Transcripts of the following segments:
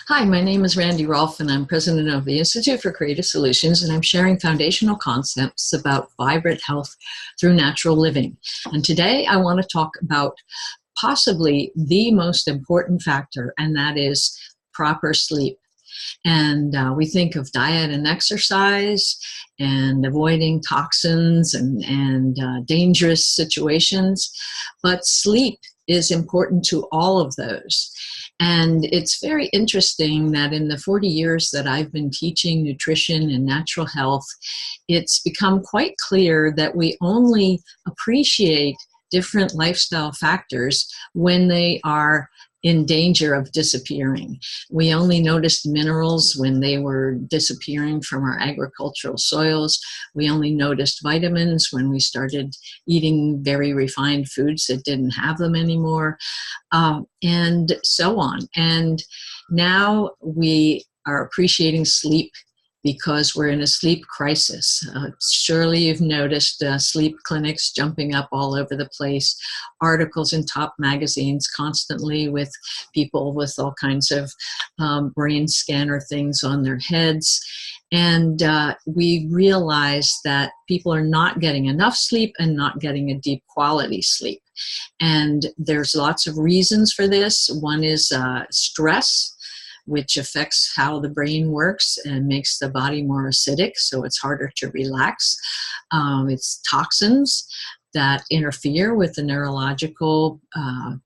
Hi, my name is Randy Rolfe, and I'm president of the Institute for Creative Solutions, and I'm sharing foundational concepts about vibrant health through natural living. And today I want to talk about possibly the most important factor, and that is proper sleep. And we think of diet and exercise and avoiding toxins and dangerous situations, but sleep is important to all of those. And it's very interesting that in the 40 years that I've been teaching nutrition and natural health, it's become quite clear that we only appreciate different lifestyle factors when they are in danger of disappearing. We only noticed minerals when they were disappearing from our agricultural soils. We only noticed vitamins when we started eating very refined foods that didn't have them anymore, and so on. And now we are appreciating sleep because we're in a sleep crisis. Surely you've noticed sleep clinics jumping up all over the place, articles in top magazines constantly with people with all kinds of brain scanner things on their heads. And we realize that people are not getting enough sleep and not getting a deep quality sleep. And there's lots of reasons for this. One is stress, which affects how the brain works and makes the body more acidic, so it's harder to relax. It's toxins that interfere with the neurological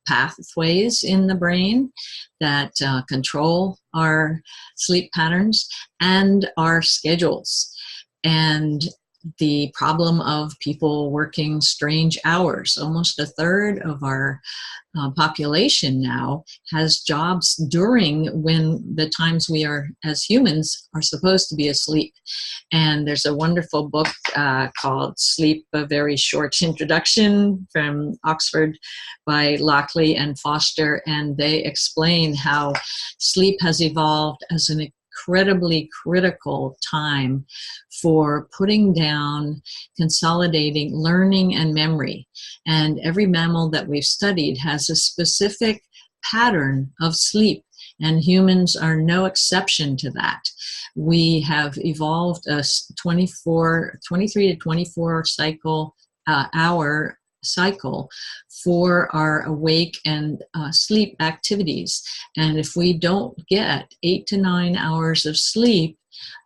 pathways in the brain that control our sleep patterns and our schedules. And the problem of people working strange hours. Almost a third of our population now has jobs during when the times we are, as humans, are supposed to be asleep. And there's a wonderful book called Sleep, A Very Short Introduction from Oxford by Lockley and Foster, and they explain how sleep has evolved as an incredibly critical time for putting down, consolidating, learning, and memory. And every mammal that we've studied has a specific pattern of sleep, and humans are no exception to that. We have evolved a 23 to 24 hour cycle for our awake and sleep activities. And if we don't get 8 to 9 hours of sleep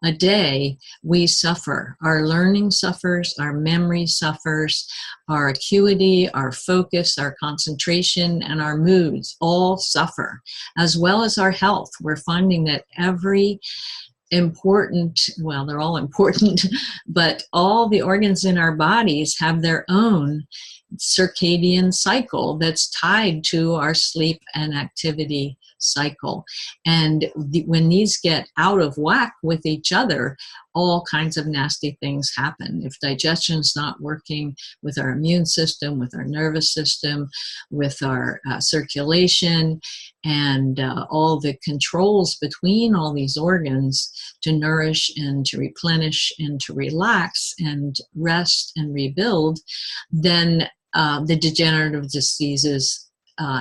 a day, we suffer. Our learning suffers, our memory suffers, our acuity, our focus, our concentration, and our moods all suffer, as well as our health. We're finding that every important, well, they're all important, but all the organs in our bodies have their own circadian cycle that's tied to our sleep and activity cycle. And when these get out of whack with each other, all kinds of nasty things happen. If digestion's not working, with our immune system, with our nervous system, with our circulation, and all the controls between all these organs to nourish and to replenish and to relax and rest and rebuild, then the degenerative diseases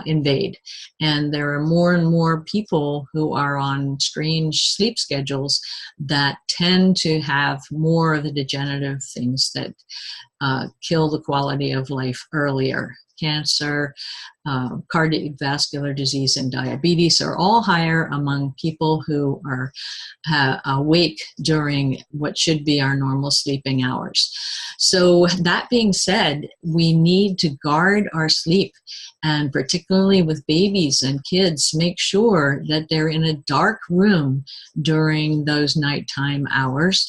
invade. And there are more and more people who are on strange sleep schedules that tend to have more of the degenerative things that kill the quality of life earlier. Cancer, cardiovascular disease, and diabetes are all higher among people who are awake during what should be our normal sleeping hours. So that being said, we need to guard our sleep, and particularly with babies and kids, make sure that they're in a dark room during those nighttime hours.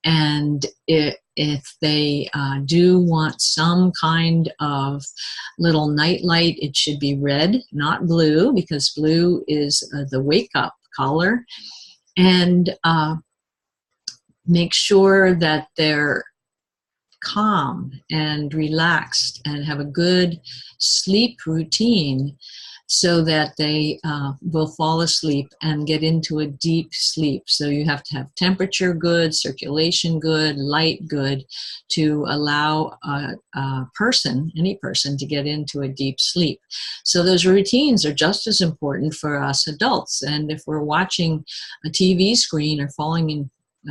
And if they do want some kind of little night light, it should be red, not blue, because blue is the wake-up color. And make sure that they're calm and relaxed and have a good sleep routine so that they will fall asleep and get into a deep sleep. So you have to have temperature good, circulation good, light good, to allow any person to get into a deep sleep. So those routines are just as important for us adults. And if we're watching a TV screen or falling in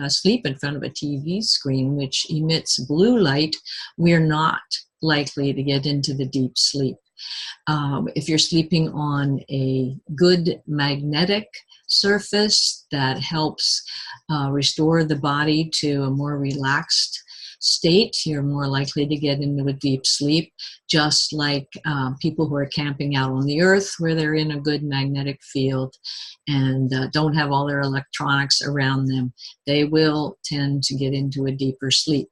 sleep in front of a TV screen, which emits blue light, we're not likely to get into the deep sleep. If you're sleeping on a good magnetic surface that helps restore the body to a more relaxed state, you're more likely to get into a deep sleep, just like people who are camping out on the earth where they're in a good magnetic field and don't have all their electronics around them. They will tend to get into a deeper sleep.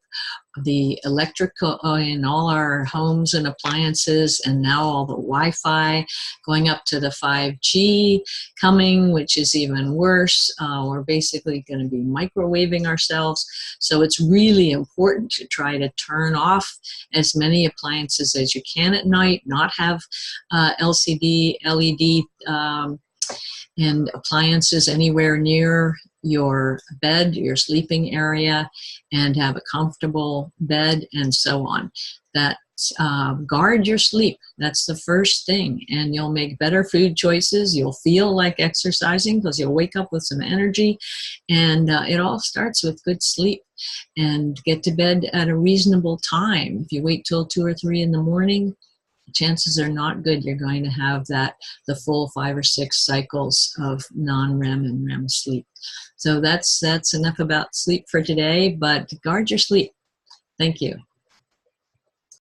The electrical in all our homes and appliances, and now all the Wi-Fi, going up to the 5G coming, which is even worse. We're basically going to be microwaving ourselves. So it's really important to try to turn off as many appliances as you can at night, not have LCD, LED and appliances anywhere near your bed, your sleeping area, and have a comfortable bed and so on. Guard your sleep. That's the first thing, and you'll make better food choices. You'll feel like exercising because you'll wake up with some energy, and it all starts with good sleep. And get to bed at a reasonable time. If you wait till 2 or 3 in the morning, chances are not good you're going to have the full 5 or 6 cycles of non-REM and REM sleep. So that's enough about sleep for today, but guard your sleep. Thank you.